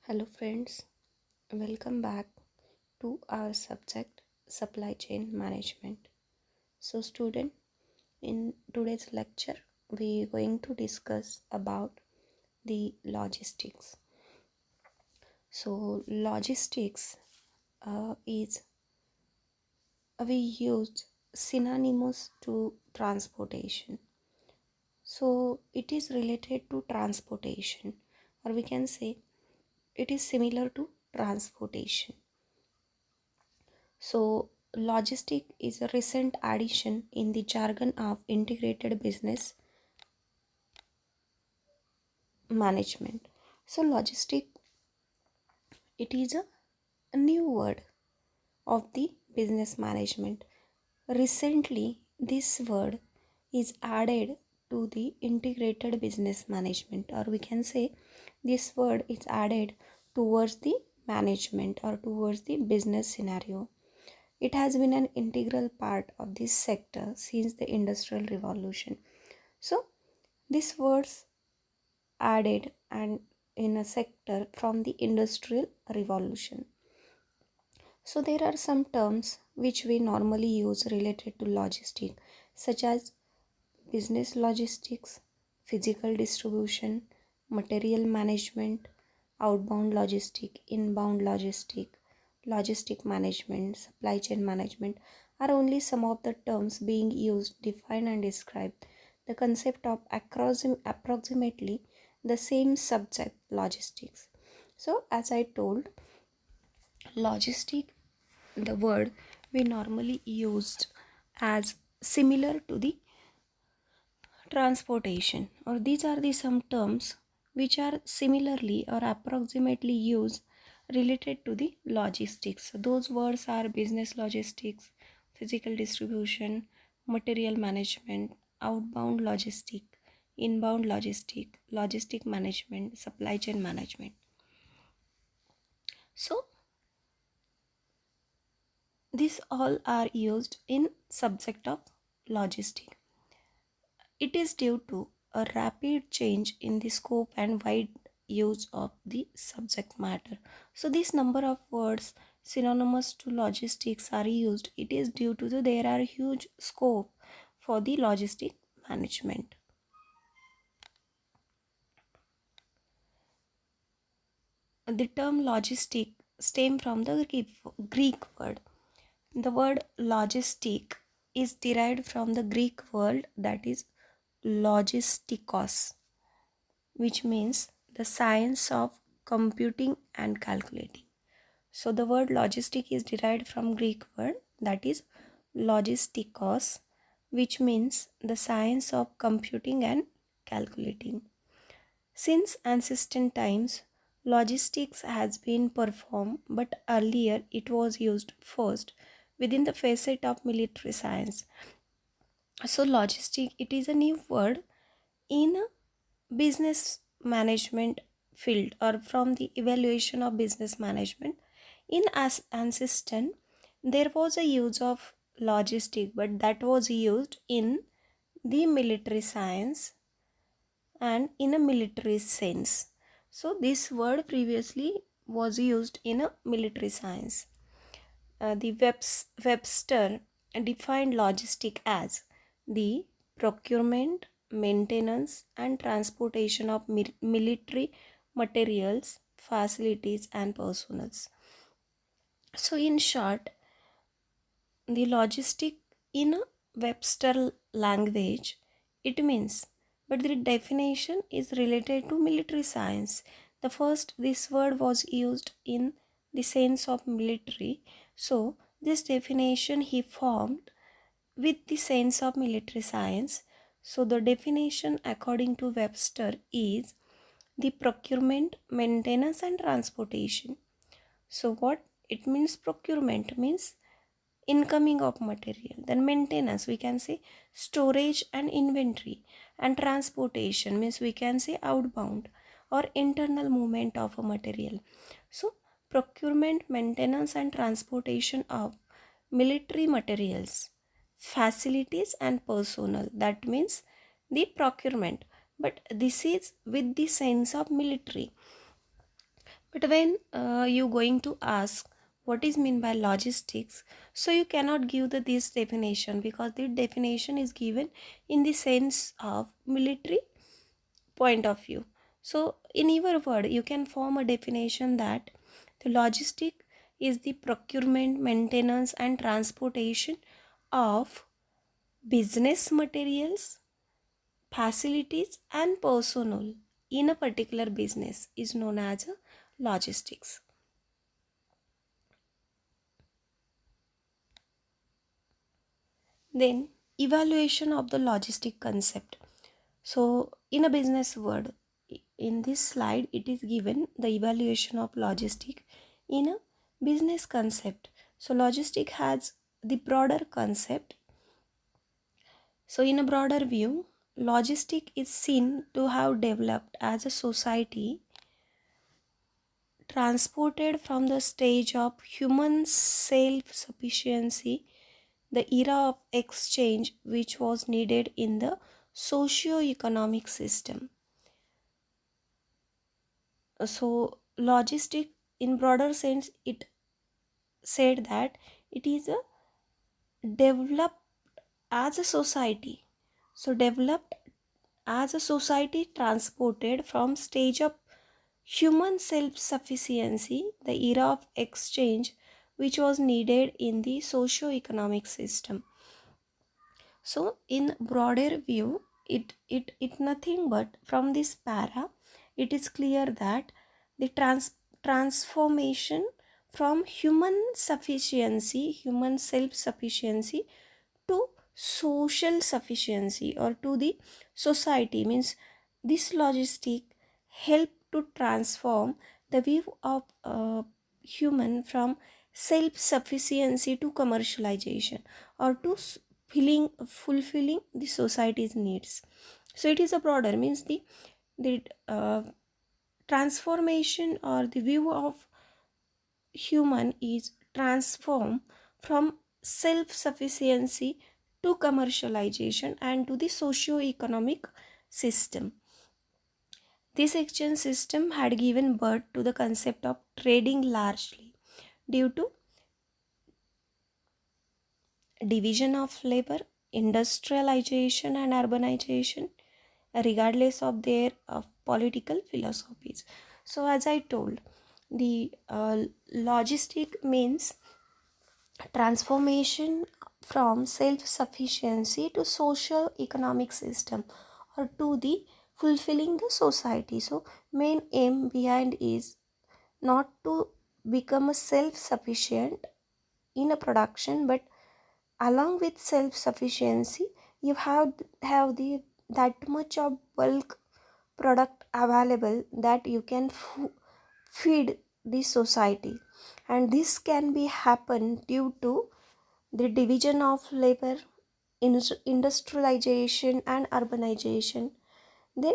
Hello friends, welcome back to our subject supply chain management. So student, in today's lecture we are going to discuss about the logistics. So logistics is we use synonymous to transportation. So it is related to transportation, or we can say it is similar to transportation. So, logistic is a recent addition in the jargon of integrated business management. So, logistic it is a new word of the business management. Recently, this word is added to the integrated business management, or we can say this word is added towards the management or towards the business scenario. It has been an integral part of this sector since the Industrial Revolution. So, these words added and in a sector from the Industrial Revolution. So, there are some terms which we normally use related to logistics, such as business logistics, physical distribution, material management, outbound logistic, inbound logistic, logistic management, supply chain management are only some of the terms being used, define and describe the concept of approximately the same subject, logistics. So as I told, logistic, the word we normally used as similar to the transportation, or these are the some terms which are similarly or approximately used related to the logistics. Those words are business logistics, physical distribution, material management, outbound logistic, inbound logistic, logistic management, supply chain management. So these all are used in subject of logistic. It is due to a rapid change in the scope and wide use of the subject matter. So this number of words synonymous to logistics are used. It is due to there are huge scope for the logistic management. The term logistic stem from the Greek word. The word logistic is derived from the Greek word that is logistikos, which means the science of computing and calculating. So the word logistic is derived from Greek word that is logistikos, which means the science of computing and calculating. Since ancient times, logistics has been performed, but earlier it was used first within the facet of military science. So logistic, it is a new word in business management field or from the evaluation of business management. In as ancestor there was a use of logistic, but that was used in the military science and in a military sense. So this word previously was used in a military science. The Webster defined logistic as the procurement, maintenance, and transportation of military materials, facilities, and personnel. So, in short, the logistic in a Webster language, it means, but the definition is related to military science. The first, this word was used in the sense of military. So, this definition he formed with the sense of military science. So, the definition according to Webster is the procurement, maintenance, and transportation. So, what it means? Procurement means incoming of material, then maintenance we can say storage and inventory, and transportation means we can say outbound or internal movement of a material. So procurement, maintenance, and transportation of military materials, facilities, and personnel, that means the procurement, but this is with the sense of military. But when you going to ask what is mean by logistics, so you cannot give this definition, because the definition is given in the sense of military point of view. So in your word you can form a definition that the logistic is the procurement, maintenance and transportation of business materials, facilities and personnel in a particular business is known as a logistics. Then evaluation of the logistic concept. So in a business word, in this slide it is given the evaluation of logistic in a business concept. So logistic has the broader concept. So in a broader view, logistic is seen to have developed as a society transported from the stage of human self-sufficiency, the era of exchange which was needed in the socio-economic system. So logistic in broader sense, it said that it is a developed as a society. So developed as a society transported from stage of human self-sufficiency, the era of exchange which was needed in the socio-economic system. So in broader view, it nothing but from this para, it is clear that the transformation from human sufficiency, human self-sufficiency to social sufficiency or to the society, means this logistic help to transform the view of human from self-sufficiency to commercialization or to fulfilling the society's needs. So it is a broader, means the transformation or the view of human is transformed from self-sufficiency to commercialization and to the socio-economic system. This exchange system had given birth to the concept of trading largely due to division of labor, industrialization and urbanization, regardless of their political philosophies. So as I told, the logistic means transformation from self-sufficiency to social economic system or to the fulfilling the society. So main aim behind is not to become a self-sufficient in a production, but along with self-sufficiency you have the that much of bulk product available that you can feed the society, and this can be happen due to the division of labor, industrialization and urbanization, then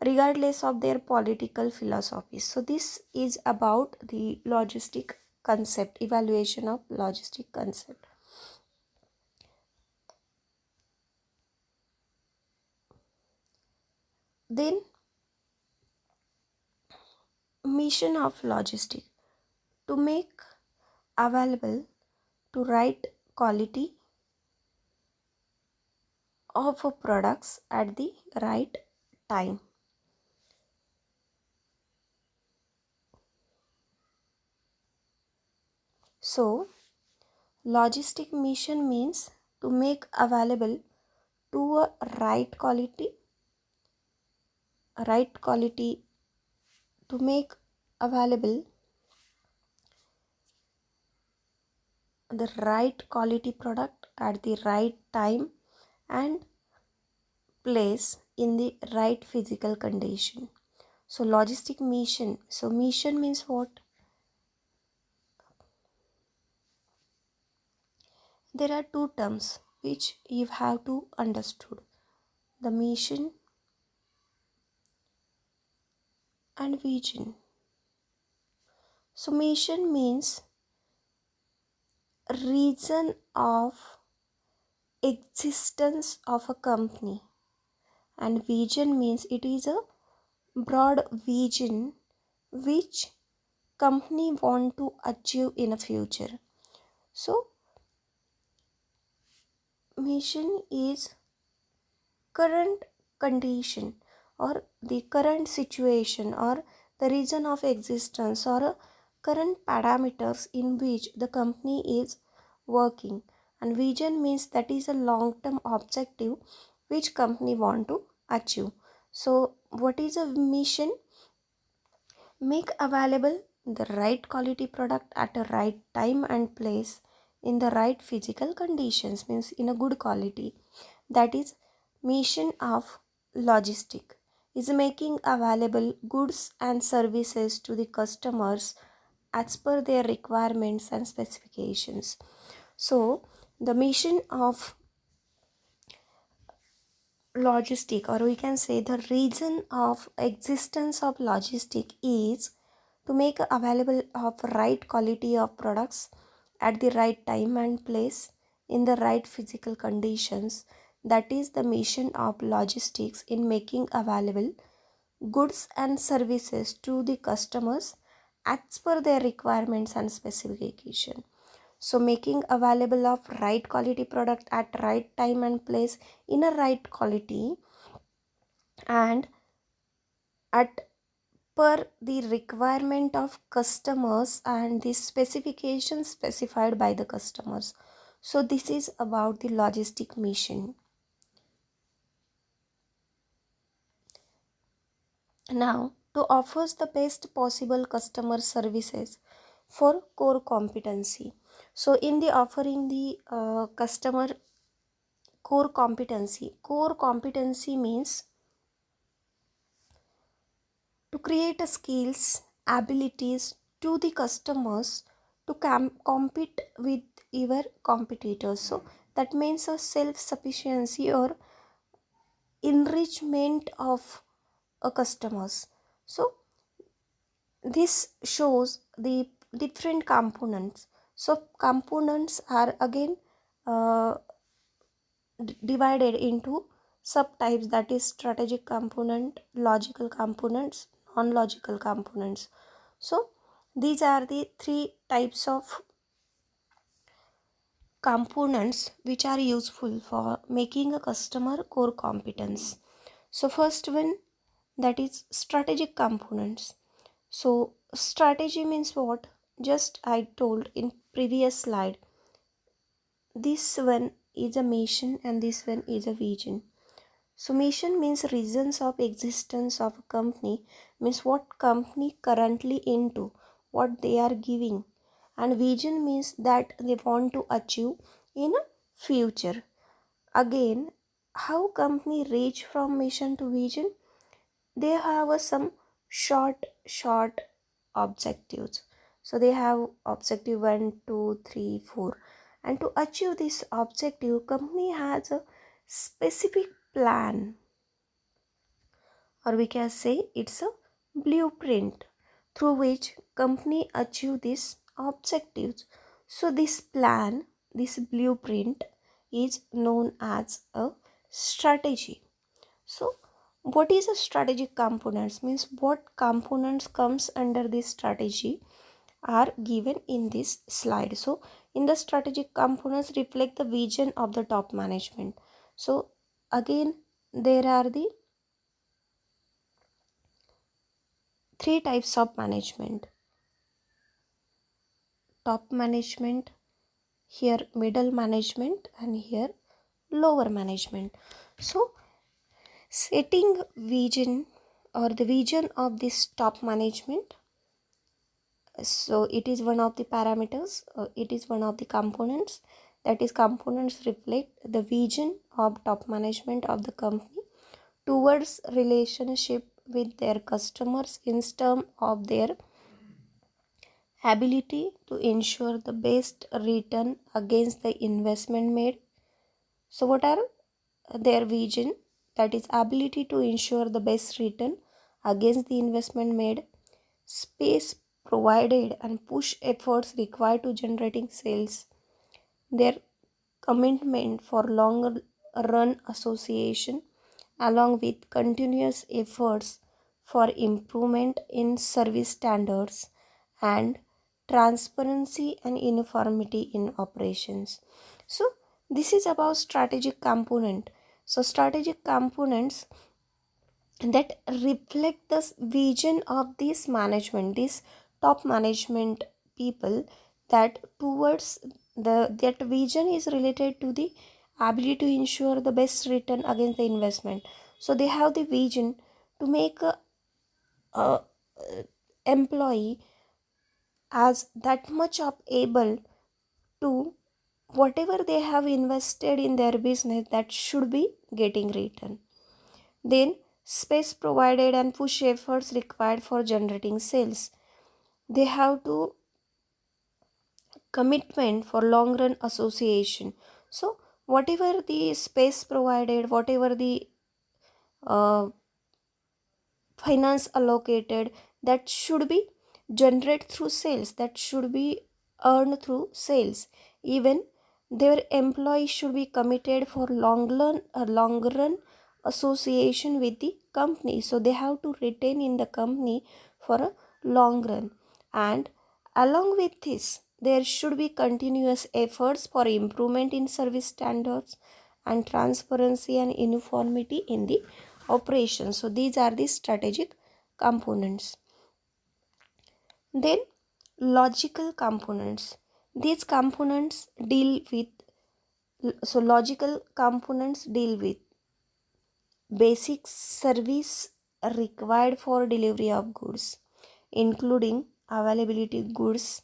regardless of their political philosophies. So this is about the logistic concept, evaluation of logistic concept. Then mission of logistic to make available to right quality of products at the right time. So logistic mission means to make available to a right quality, to make available the right quality product at the right time and place in the right physical condition. So logistic mission, so mission means what? There are two terms which you have to understood: the mission and vision. So mission means reason of existence of a company, and vision means it is a broad vision which company want to achieve in a future. So mission is current condition or the current situation or the reason of existence or current parameters in which the company is working, and vision means that is a long term objective which company want to achieve. So what is a mission? Make available the right quality product at a right time and place in the right physical conditions, means in a good quality. That is mission of logistic is making available goods and services to the customers as per their requirements and specifications. So the mission of logistic, or we can say the reason of existence of logistic, is to make available of right quality of products at the right time and place in the right physical conditions. That is the mission of logistics in making available goods and services to the customers as per their requirements and specification. So making available of right quality product at right time and place in a right quality and at per the requirement of customers and the specifications specified by the customers. So this is about the logistic mission. Now, to offers the best possible customer services for core competency. So in the offering the customer core competency means to create a skills abilities to the customers to compete with your competitors. So that means a self sufficiency or enrichment of a customers. So this shows the different components. So components are again uh, divided into subtypes, that is strategic component, logical components, non-logical components. So these are the three types of components which are useful for making a customer core competence. So first one, that is strategic components. So strategy means what? Just I told in previous slide. This one is a mission and this one is a vision. So mission means reasons of existence of a company, means what company currently into, what they are giving, and vision means that they want to achieve in a future. Again, how company reach from mission to vision? They have some short objectives. So they have objective 1, 2, 3, 4, and to achieve this objective company has a specific plan, or we can say it's a blueprint through which company achieve these objectives. So this plan, this blueprint is known as a strategy. So what is a strategic components? Means what components comes under this strategy are given in this slide. So in the strategic components reflect the vision of the top management. So again there are the three types of management: top management, here middle management, and here lower management. So setting vision or the vision of this top management, so it is one of the parameters, it is one of the components, that is components reflect the vision of top management of the company towards relationship with their customers in terms of their ability to ensure the best return against the investment made. So what are their vision? That is ability to ensure the best return against the investment made, space provided and push efforts required to generating sales, their commitment for longer run association along with continuous efforts for improvement in service standards and transparency and uniformity in operations. So this is about strategic component. So strategic components that reflect the vision of this management, this top management people, that towards that vision is related to the ability to ensure the best return against the investment. So they have the vision to make a employee as that much of able to whatever they have invested in their business, that should be getting return. Then space provided and push efforts required for generating sales. They have to commitment for long run association. So whatever the space provided, whatever the uh, finance allocated, that should be generated through sales, that should be earned through sales. Even their employees should be committed for long run association with the company, so they have to retain in the company for a long run. And along with this, there should be continuous efforts for improvement in service standards and transparency and uniformity in the operations. So these are the strategic components. Then logical components. These components deal with, so logical components deal with basic service required for delivery of goods, including availability goods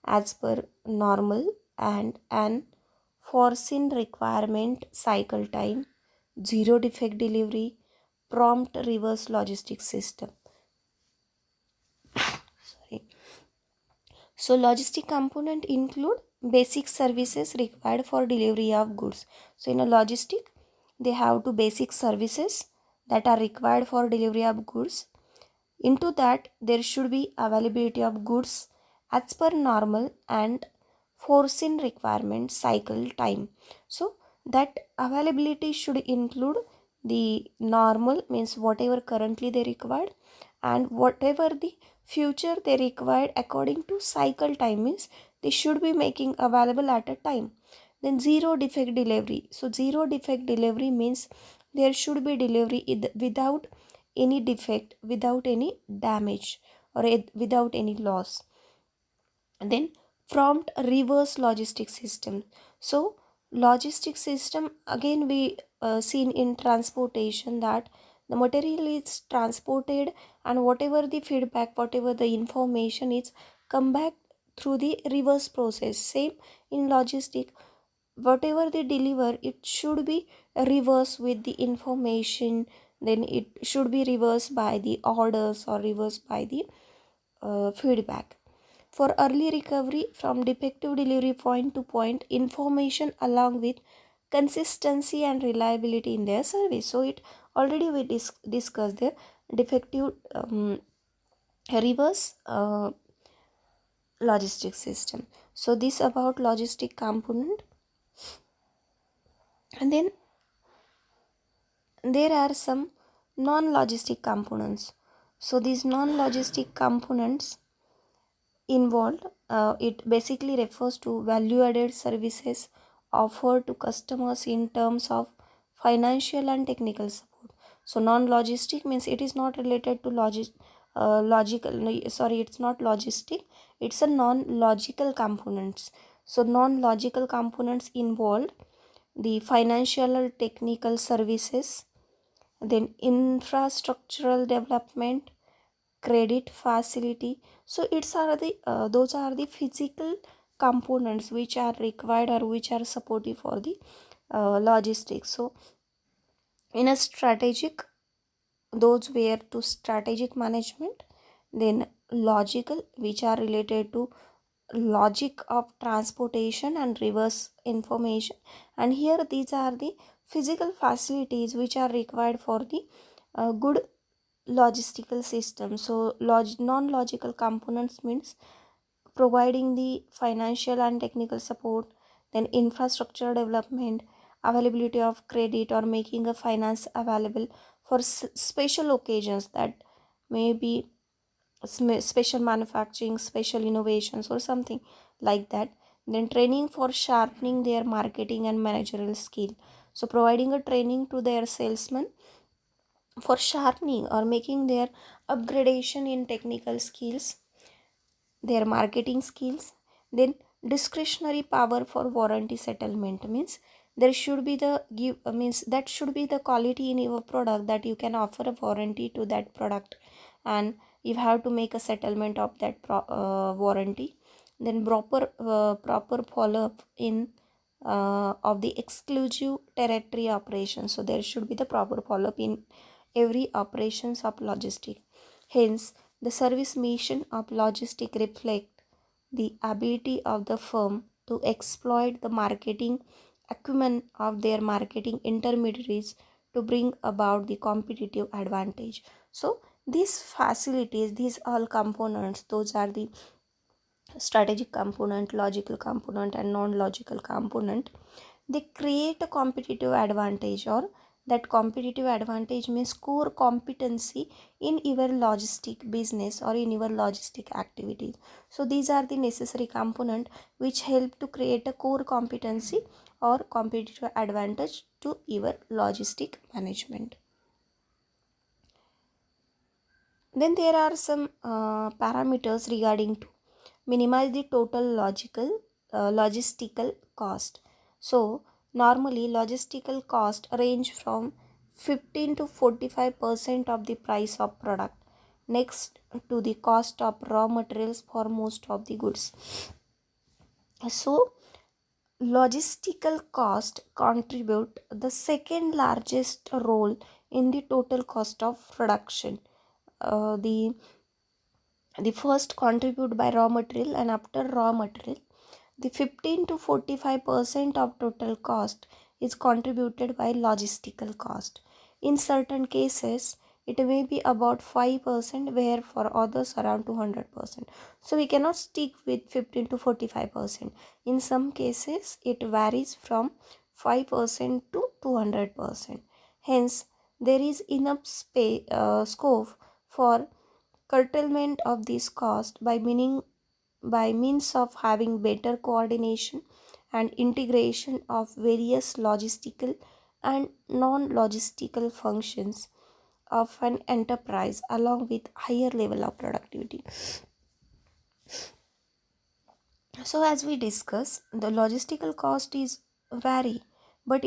as per normal and an foreseen requirement, cycle time, zero defect delivery, prompt reverse logistics system. Sorry. So logistic component include basic services required for delivery of goods. So in a logistic, they have two basic services that are required for delivery of goods. Into that, there should be availability of goods as per normal and foreseen requirement, cycle time. So that availability should include the normal, means whatever currently they required, and whatever the future they required according to cycle time, means they should be making available at a time. Then zero defect delivery. So zero defect delivery means there should be delivery without any defect, without any damage, or without any loss. And then prompt reverse logistics system. So logistics system, again we seen in transportation, that the material is transported and whatever the feedback, whatever the information is come back through the reverse process. Same in logistic, whatever they deliver, it should be reversed with the information, then it should be reversed by the orders or reversed by the feedback. For early recovery from defective delivery point to point information, along with consistency and reliability in their service. So it already we discussed the defective reverse logistic system. So this about logistic component. And then there are some non-logistic components. So these non-logistic components involved, it basically refers to value-added services offered to customers in terms of financial and technical support. So non-logistic means it is not related to logical. No, sorry, it's not logistic. It's a non-logical components. So non-logical components involved the financial or technical services, then infrastructural development, credit facility. So it's are the those are the physical components which are required or which are supportive for the logistics. So in a strategic, those were to strategic management. Then logical, which are related to logic of transportation and reverse information. And here these are the physical facilities which are required for the good logistical system. So non-logical components means providing the financial and technical support, then infrastructure development, availability of credit or making a finance available for special occasions, that may be special manufacturing, special innovations, or something like that. Then training for sharpening their marketing and managerial skill. So providing a training to their salesmen for sharpening or making their upgradation in technical skills, their marketing skills. Then discretionary power for warranty settlement means there should be the give means that should be the quality in your product that you can offer a warranty to that product, and you have to make a settlement of that warranty. Then proper follow up in of the exclusive territory operation. So there should be the proper follow up in every operations of logistic. Hence the service mission of logistic reflect the ability of the firm to exploit the marketing acumen of their marketing intermediaries to bring about the competitive advantage. So these facilities, these all components, those are the strategic component, logical component, and non-logical component. They create a competitive advantage, or that competitive advantage means core competency in your logistic business or in your logistic activities. So these are the necessary component which help to create a core competency or competitive advantage to your logistic management. Then there are some parameters regarding to minimize the total logistical cost. So normally logistical cost range from 15 to 45% of the price of product, next to the cost of raw materials for most of the goods. So logistical cost contribute the second largest role in the total cost of production. The first contribute by raw material, and after raw material the 15 to 45% of total cost is contributed by logistical cost. In certain cases it may be about 5%, where for others around 200%. So we cannot stick with 15 to 45%. In some cases it varies from 5% to 200%. Hence there is enough scope for curtailment of this cost by means of having better coordination and integration of various logistical and non-logistical functions of an enterprise along with higher level of productivity. So as we discuss, the logistical cost is vary, but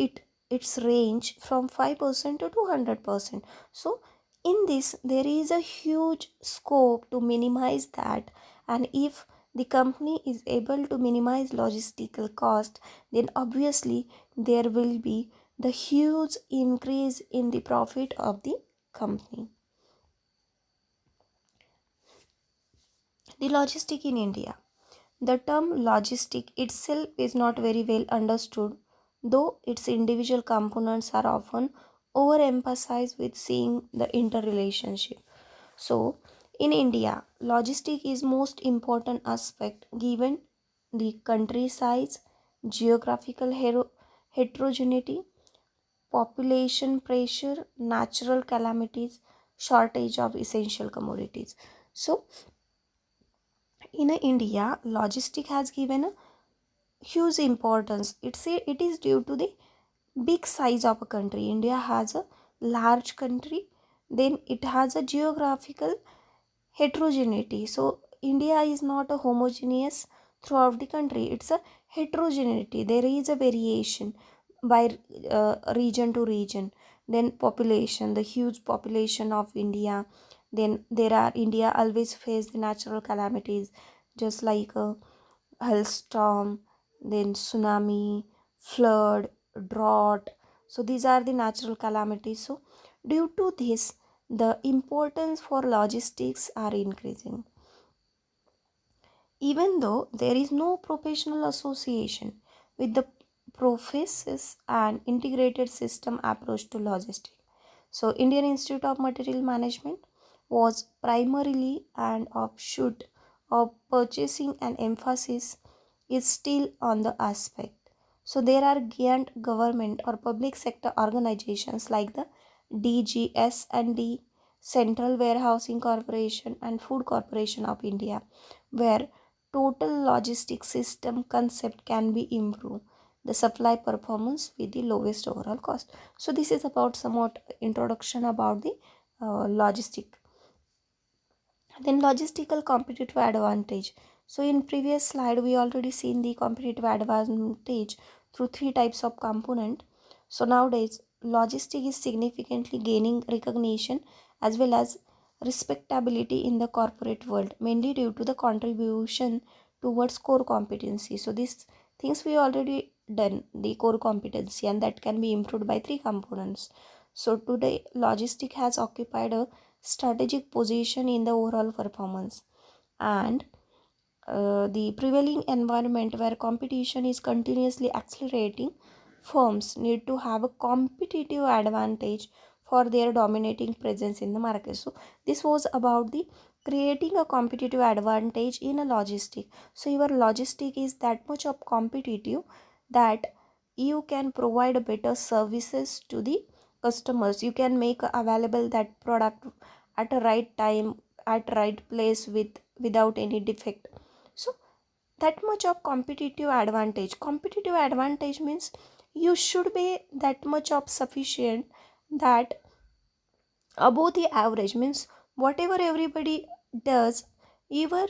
its range from 5% to 200%. So in this there is a huge scope to minimize that, and if the company is able to minimize logistical cost, then obviously there will be the huge increase in the profit of the company. The logistic in India. The term logistic itself is not very well understood, though its individual components are often overemphasized with seeing the interrelationship. So, in India, logistic is most important aspect given the country size, geographical heterogeneity, population pressure, natural calamities, shortage of essential commodities. So, in India, logistic has given a huge importance. It is due to the big size of a country. India has a large country, then it has a geographical heterogeneity. So India is not a homogeneous throughout the country. It's a heterogeneity. There is a variation by region to region. Then population, the huge population of India. Then there are India always face the natural calamities, just like a hailstorm, then tsunami, flood, drought. So these are the natural calamities. So due to this, the importance for logistics are increasing. Even though there is no professional association with the professes and integrated system approach to logistics. So Indian Institute of Material Management was primarily an offshoot of purchasing, and emphasis is still on the aspect. So there are giant government or public sector organizations like the DGS and D, Central Warehousing Corporation and Food Corporation of India, where total logistics system concept can be improved the supply performance with the lowest overall cost. So this is about somewhat introduction about the logistic. Then logistical competitive advantage. So in previous slide we already seen the competitive advantage through three types of component. So nowadays logistic is significantly gaining recognition as well as respectability in the corporate world, mainly due to the contribution towards core competency. So these things we already done the core competency, and that can be improved by three components. So today logistic has occupied a strategic position in the overall performance, and the prevailing environment where competition is continuously accelerating, firms need to have a competitive advantage for their dominating presence in the market. So this was about the creating a competitive advantage in a logistic. So your logistic is that much of competitive that you can provide better services to the customers. You can make available that product at a right time, at right place, without any defect. So that much of competitive advantage means you should be that much of sufficient, that above the average means whatever everybody does, your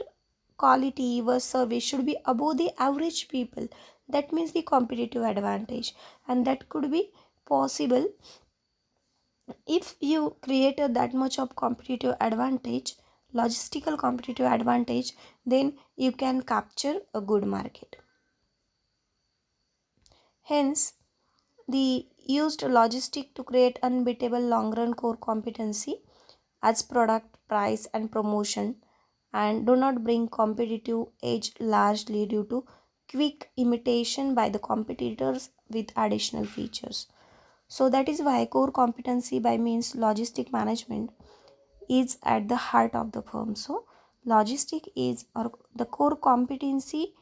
quality, your service should be above the average people. That means the competitive advantage, and that could be possible if you created that much of competitive advantage, logistical competitive advantage, then you can capture a good market. Hence the used logistic to create unbeatable long run core competency as product price and promotion, and do not bring competitive edge largely due to quick imitation by the competitors with additional features. So that is why core competency by means logistic management is at the heart of the firm. So logistic is, or the core competency,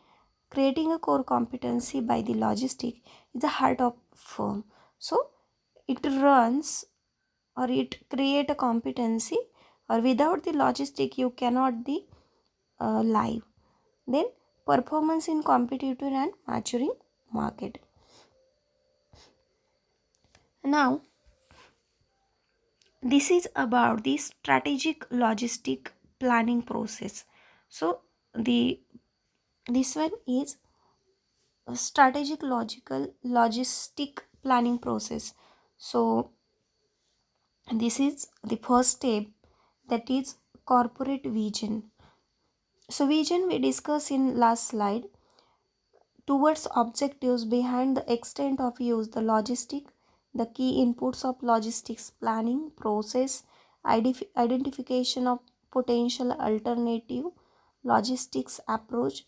creating a core competency by the logistic is the heart of firm. So it runs, or it create a competency, or without the logistic you cannot be live. Then performance in competitive and maturing market. Now this is about the strategic logistic planning process. So the this one is a strategic logical logistic planning process. So this is the first step, that is corporate vision. So vision we discussed in last slide. Towards objectives behind the extent of use, the logistic, the key inputs of logistics planning process, identification of potential alternative logistics approach,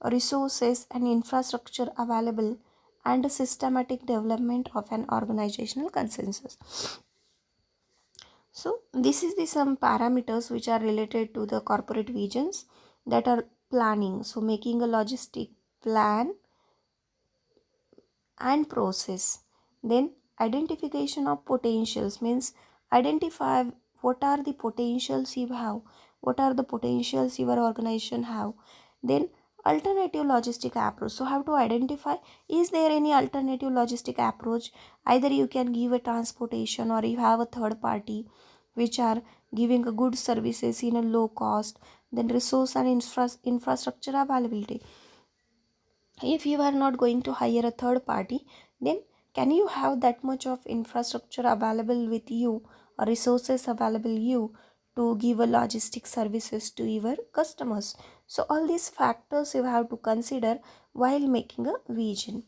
resources and infrastructure available, and a systematic development of an organizational consensus. So this is the some parameters which are related to the corporate visions, that are planning. So making a logistic plan and process. Then identification of potentials means identify what are the potentials you have, what are the potentials your organization have. Then alternative logistic approach. So have to identify, is there any alternative logistic approach? Either you can give a transportation, or you have a third party which are giving a good services in a low cost. Then resource and infrastructure availability. If you are not going to hire a third party, then can you have that much of infrastructure available with you, or resources available you, to give a logistic services to your customers? So all these factors you have to consider while making a vision.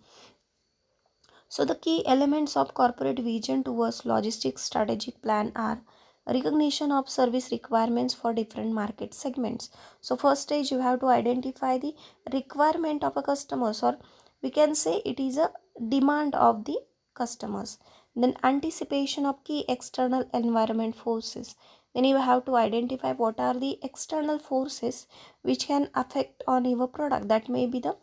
So the key elements of corporate vision towards logistics strategic plan are recognition of service requirements for different market segments. So first stage you have to identify the requirement of a customers, or we can say it is a demand of the customers. Then anticipation of key external environment forces. Then you have to identify what are the external forces which can affect on your product. That may be the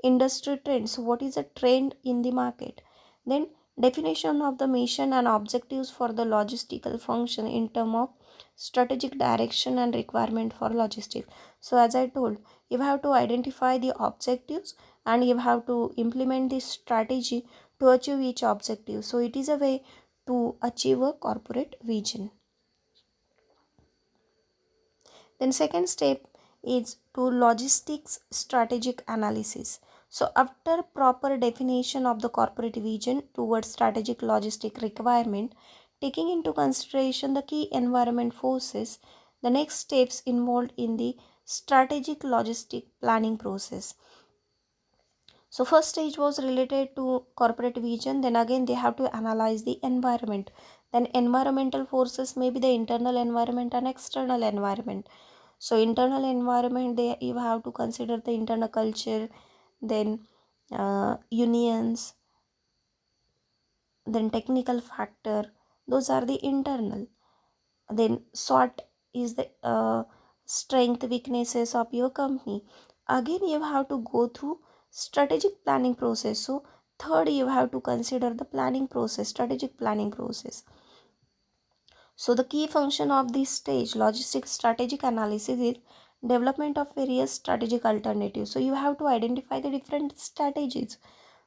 industry trends. So what is a trend in the market? Then definition of the mission and objectives for the logistical function in term of strategic direction and requirement for logistics. So as I told, you have to identify the objectives and you have to implement this strategy to achieve each objective. So it is a way to achieve a corporate vision. Then second step is to logistics strategic analysis. So after proper definition of the corporate vision towards strategic logistic requirement, taking into consideration the key environment forces, the next steps involved in the strategic logistic planning process. So first stage was related to corporate vision. Then again they have to analyze the environment. Then environmental forces may be the internal environment and external environment. So internal environment, they you have to consider the internal culture, then unions, then technical factor. Those are the internal. Then SWOT is the strength weaknesses of your company. Again you have to go through strategic planning process. So third, you have to consider the planning process, strategic planning process. So the key function of this stage, logistic strategic analysis, is development of various strategic alternatives. So you have to identify the different strategies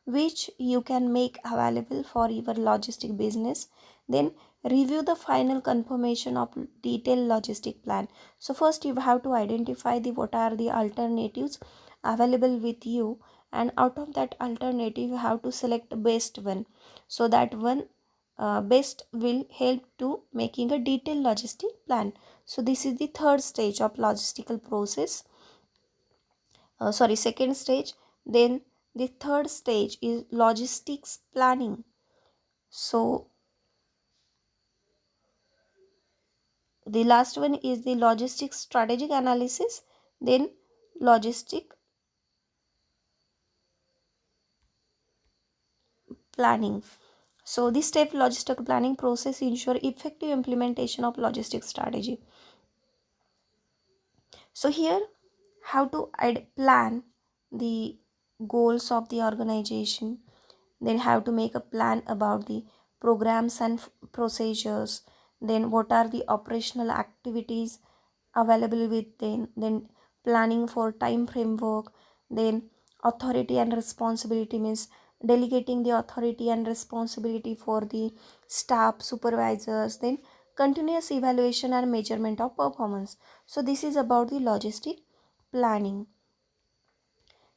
which you can make available for your logistic business. Then review the final confirmation of detailed logistic plan. So first you have to identify the what are the alternatives available with you, and out of that alternative you have to select the best one. So that one best will help to making a detailed logistic plan. So this is the third stage of logistical process. Second stage. Then the third stage is logistics planning. So the last one is the logistics strategic analysis, then logistic planning. So this step logistical planning process ensure effective implementation of logistics strategy. So here how to plan the goals of the organization, then have to make a plan about the programs and procedures, then what are the operational activities available with them, then planning for time framework, then authority and responsibility means delegating the authority and responsibility for the staff supervisors, then continuous evaluation and measurement of performance. So this is about the logistic planning.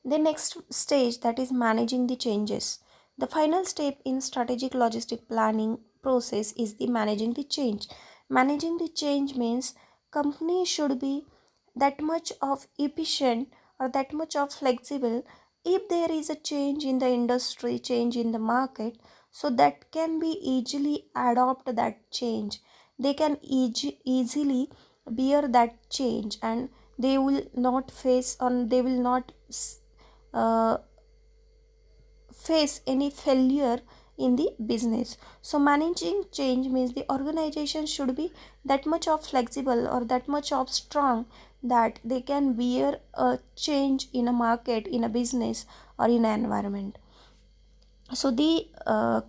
The next stage, that is managing the changes. The final step in strategic logistic planning process is the managing the change. Managing the change means company should be that much of efficient or that much of flexible if there is a change in the industry, change in the market, so that can be easily adopt that change. They can easily bear that change, and they will not face on they will not uh, face any failure in the business. So managing change means the organization should be that much of flexible or that much of strong that they can bear a change in a market, in a business, or in an environment. So the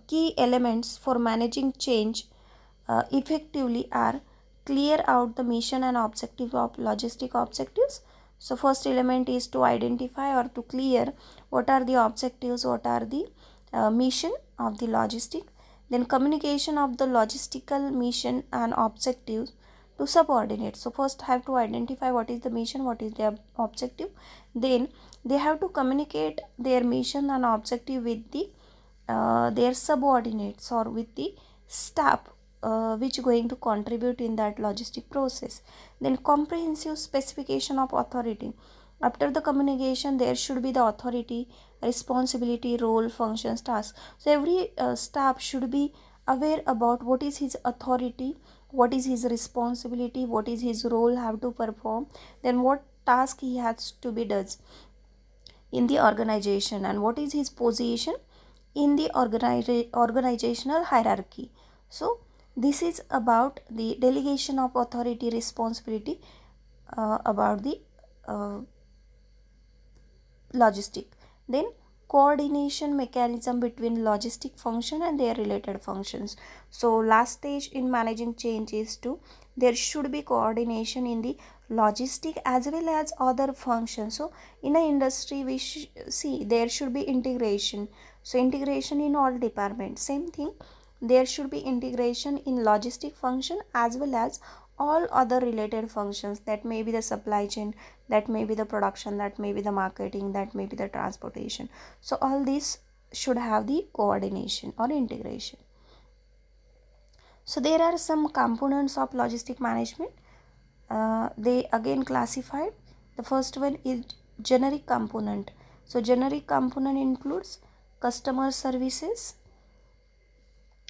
key elements for managing change effectively are clear out the mission and objective of logistic objectives. So first element is to identify or to clear what are the objectives, what are the mission of the logistic. Then communication of the logistical mission and objectives to subordinate. So first have to identify what is the mission, what is their objective. Then they have to communicate their mission and objective with the their subordinates or with the staff which going to contribute in that logistic process. Then comprehensive specification of authority. After the communication there should be the authority, responsibility, role, functions, tasks. So every staff should be aware about what is his authority, what is his responsibility, what is his role have to perform, then what task he has to be does in the organization, and what is his position in the organizational hierarchy. So this is about the delegation of authority, responsibility about the uh, logistic. Then coordination mechanism between logistic function and their related functions. So last stage in managing change is to there should be coordination in the logistic as well as other functions. So in a industry we see there should be integration. So integration in all departments, same thing, there should be integration in logistic function as well as all other related functions, that may be the supply chain, that may be the production, that may be the marketing, that may be the transportation. So all these should have the coordination or integration. So there are some components of logistic management. They again classified. The first one is generic component. So generic component includes customer services,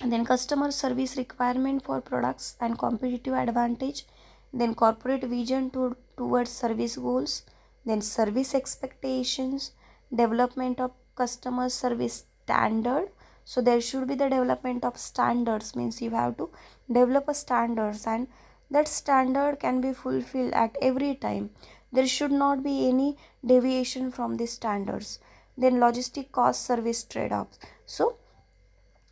and then customer service requirement for products and competitive advantage, then corporate vision towards service goals, then service expectations, development of customer service standard. So there should be the development of standards, means you have to develop a standards, and that standard can be fulfilled at every time. There should not be any deviation from the standards. Then logistic cost service trade-offs. So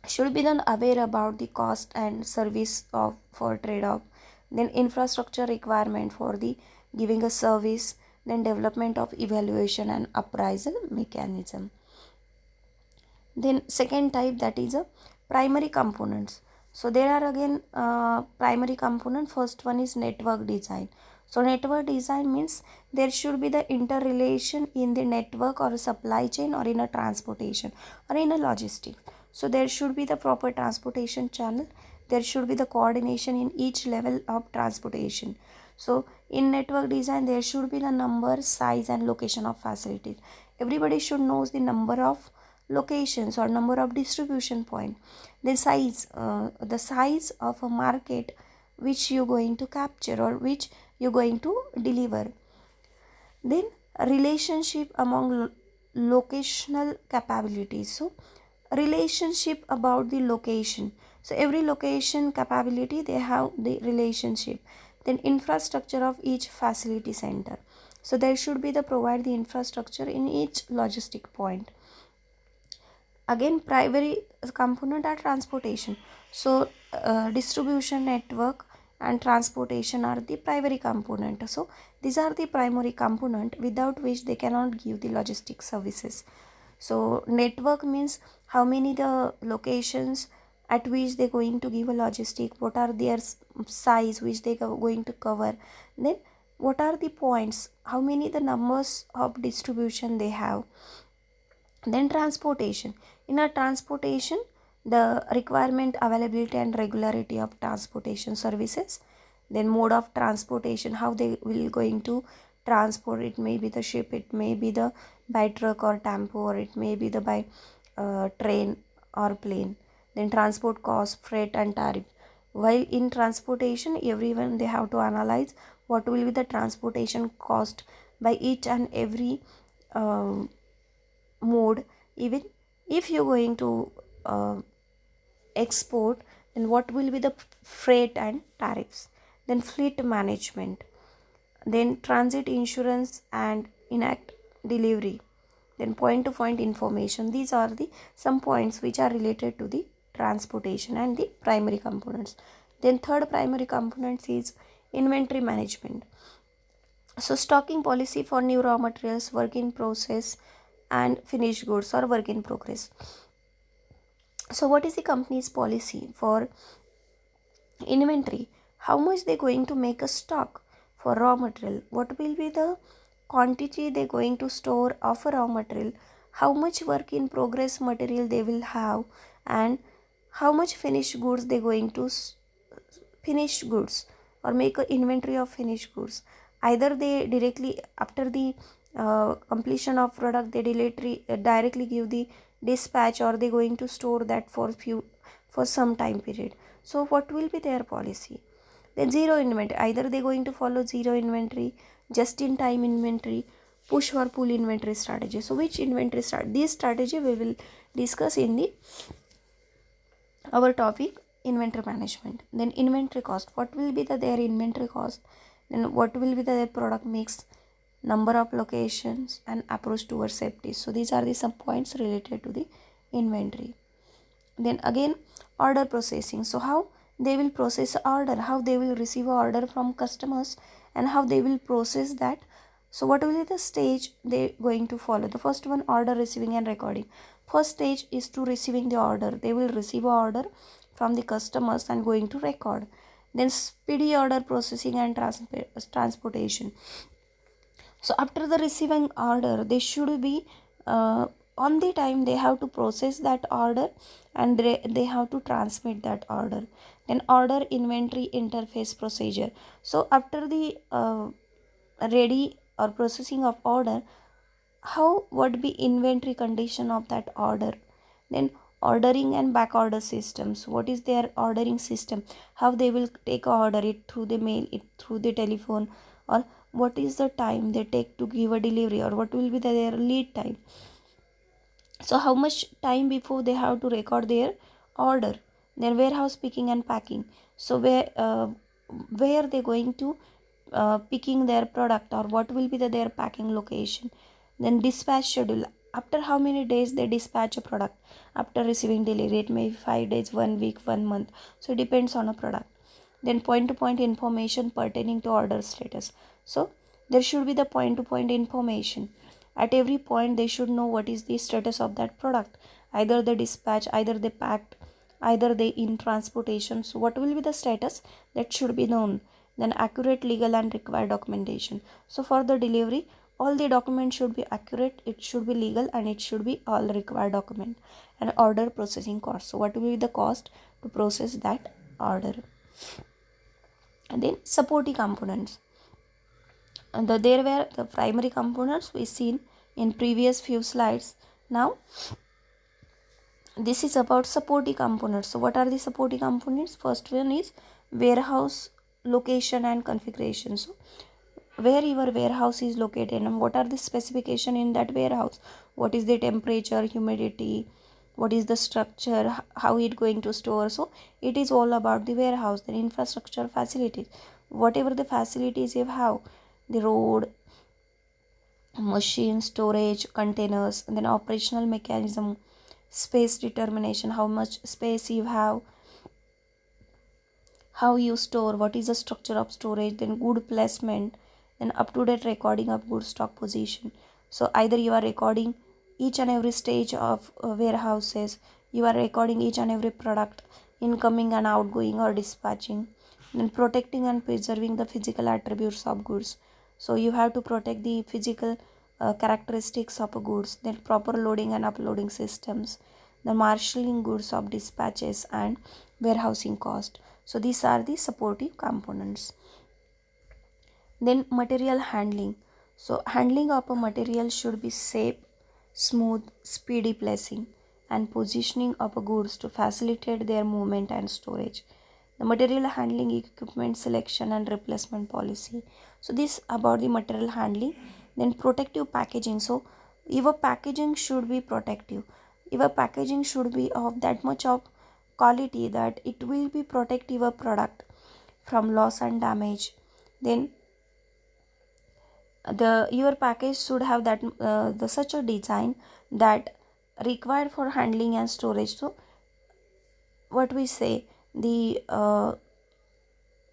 should be then aware about the cost and service of for trade-off. Then infrastructure requirement for the giving a service, then development of evaluation and appraisal mechanism. Then second type, that is a primary components. So there are again primary component. First one is network design. So network design means there should be the interrelation in the network or supply chain or in a transportation or in a logistics. So there should be the proper transportation channel, there should be the coordination in each level of transportation. So in network design there should be the number, size and location of facilities. Everybody should knows the number of locations or number of distribution point. The size of a market which you're going to capture or which you're going to deliver. Then relationship among locational capabilities. So relationship about the location. So every location capability they have the relationship. Then infrastructure of each facility center. So there should be the provide the infrastructure in each logistic point. Again primary component are transportation. So distribution network and transportation are the primary component. So these are the primary component without which they cannot give the logistic services. So network means how many the locations at which they going to give a logistic, what are their size which they are going to cover, then what are the points, how many the numbers of distribution they have. Then transportation. In a transportation, the requirement, availability and regularity of transportation services. Then mode of transportation, how they will going to transport. It may be the ship, it may be the by truck or tempo, or it may be the by train or plane. Then transport cost, freight and tariff. While in transportation, everyone they have to analyze what will be the transportation cost by each and every mode. Even if you're going to export, then what will be the freight and tariffs. Then fleet management, then transit insurance and inact delivery, then point to point information. These are the some points which are related to the transportation and the primary components. Then third primary components is inventory management. So stocking policy for new raw materials, work in process and finished goods or work in progress. So what is the company's policy for inventory? How much they going to make a stock for raw material? What will be the quantity they going to store of a raw material? How much work in progress material they will have, and how much finished goods they going to finished goods or make a inventory of finished goods. Either they directly after the completion of product they directly give the dispatch, or they going to store that for some time period. So what will be their policy? Then zero inventory, either they going to follow zero inventory, just in time inventory, push or pull inventory strategy. So which inventory this strategy we will discuss in the our topic inventory management. Then inventory cost, what will be their inventory cost, then what will be their product mix, number of locations, and approach towards safety. So these are the some points related to the inventory. Then again, order processing. So how they will process order, how they will receive order from customers, and how they will process that. So what will be the stage they going to follow? The first one, order receiving and recording. First stage is to receiving the order. They will receive order from the customers and going to record. Then speedy order processing and transportation. So after the receiving order, they should be on the time, they have to process that order, and they have to transmit that order. Then order inventory interface procedure. So after the ready or processing of order, how would be inventory condition of that order. Then ordering and back order systems, what is their ordering system, how they will take order, it through the mail, it through the telephone, or what is the time they take to give a delivery, or what will be their lead time. So how much time before they have to record their order. Then warehouse picking and packing. So where they going to picking their product, or what will be their packing location. Then dispatch schedule, after how many days they dispatch a product after receiving delivery. It may be 5 days, 1 week, 1 month, so it depends on a product. Then point to point information pertaining to order status. So there should be the point to point information. At every point they should know what is the status of that product, either they dispatch, either they packed, either they in transportation. So what will be the status, that should be known. Then accurate legal and required documentation. So for the delivery, all the documents should be accurate, it should be legal, and it should be all required document. And order processing cost, so what will be the cost to process that order. And then supporting components, and there were the primary components we seen in previous few slides. Now this is about supporting components. So what are the supporting components? First one is warehouse location and configuration. So where your warehouse is located, and what are the specification in that warehouse, what is the temperature, humidity, what is the structure, how it going to store. So it is all about the warehouse. Then infrastructure facilities, whatever the facilities you have, the road, machine, storage, containers. And then operational mechanism, space determination, how much space you have, how you store, what is the structure of storage. Then good placement, then up to date recording of good stock position. So either you are recording each and every stage of warehouses, you are recording each and every product incoming and outgoing or dispatching. Then protecting and preserving the physical attributes of goods. So you have to protect the physical characteristics of goods. Then proper loading and uploading systems, the marshalling goods of dispatches, and warehousing cost. So these are the supportive components. Then material handling. So handling of a material should be safe, smooth, speedy placing and positioning of a goods to facilitate their movement and storage. The material handling, equipment selection and replacement policy. So this about the material handling. Then protective packaging. So your packaging should be protective. Your packaging should be of that much of quality that it will be protect your product from loss and damage. Then the your package should have that the such a design that required for handling and storage. So what we say, the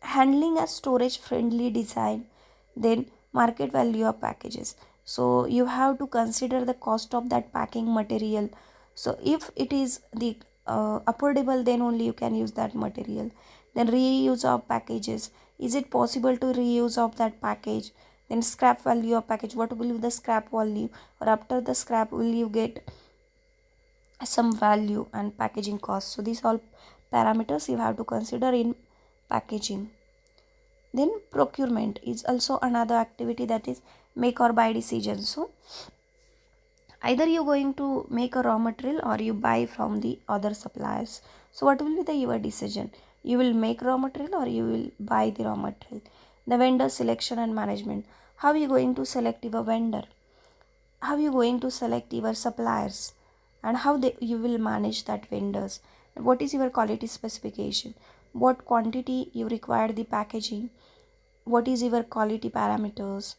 handling and storage friendly design. Then market value of packages. So you have to consider the cost of that packing material. So if it is the affordable, then only you can use that material. Then reuse of packages, is it possible to reuse of that package. Then scrap value of package, what will be the scrap value, or after the scrap will you get some value. And packaging cost. So these all parameters you have to consider in packaging. Then procurement is also another activity, that is make or buy decision. So either you're going to make a raw material or you buy from the other suppliers. So what will be the your decision, you will make raw material or you will buy the raw material. The vendor selection and management, how are you going to select your vendor, how you going to select your suppliers, and how you will manage that vendors. What is your quality specification, what quantity you require the packaging, what is your quality parameters,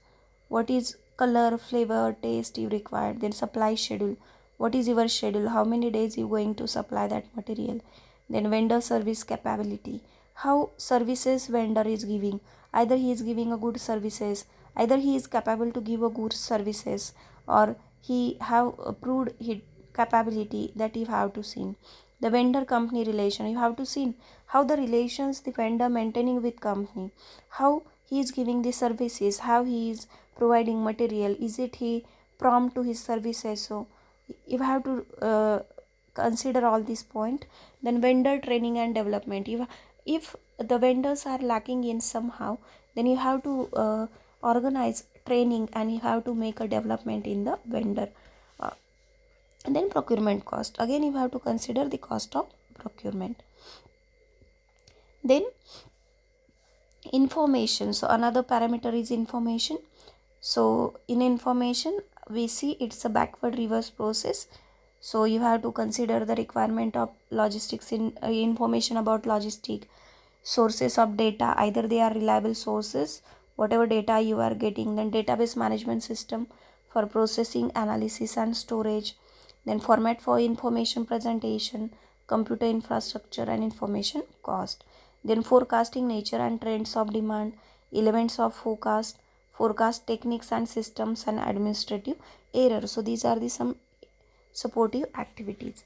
what is color, flavor, taste you require. Then supply schedule, what is your schedule, how many days you going to supply that material. Then vendor service capability, how services vendor is giving, either he is giving a good services, either he is capable to give a good services, or he have proved his capability, that you have to see. The vendor company relation, you have to see how the relations the vendor maintaining with company, how he is giving the services, how he is providing material, is it he prompt to his services. So you have to consider all this point. Then vendor training and development, if the vendors are lacking in somehow, then you have to organize training, and you have to make a development in the vendor. uh, and then procurement cost, again you have to consider the cost of procurement. Then information, so another parameter is information. So in information we see it's a backward reverse process. So you have to consider the requirement of logistics in information about logistic sources of data, either they are reliable sources, whatever data you are getting. Then database management system for processing, analysis and storage. Then format for information presentation, computer infrastructure and information cost. Then forecasting nature and trends of demand, elements of forecast techniques and systems and administrative error. So these are the some supportive activities.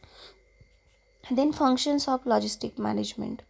Then functions of logistic management.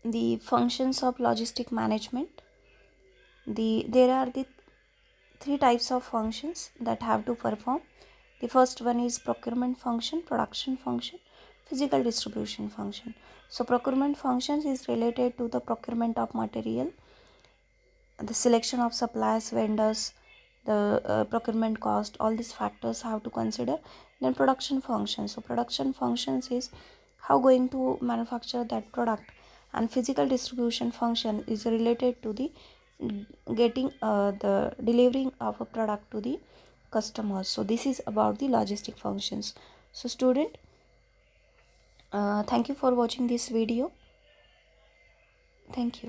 The functions of logistic management, there are the three types of functions that have to perform. The first one is procurement function, production function, physical distribution function. So procurement functions is related to the procurement of material, the selection of suppliers, vendors, the procurement cost, all these factors have to consider. Then production functions, so production functions is how going to manufacture that product. And physical distribution function is related to the getting the delivering of a product to the customers. So this is about the logistic functions. So student, thank you for watching this video. Thank you.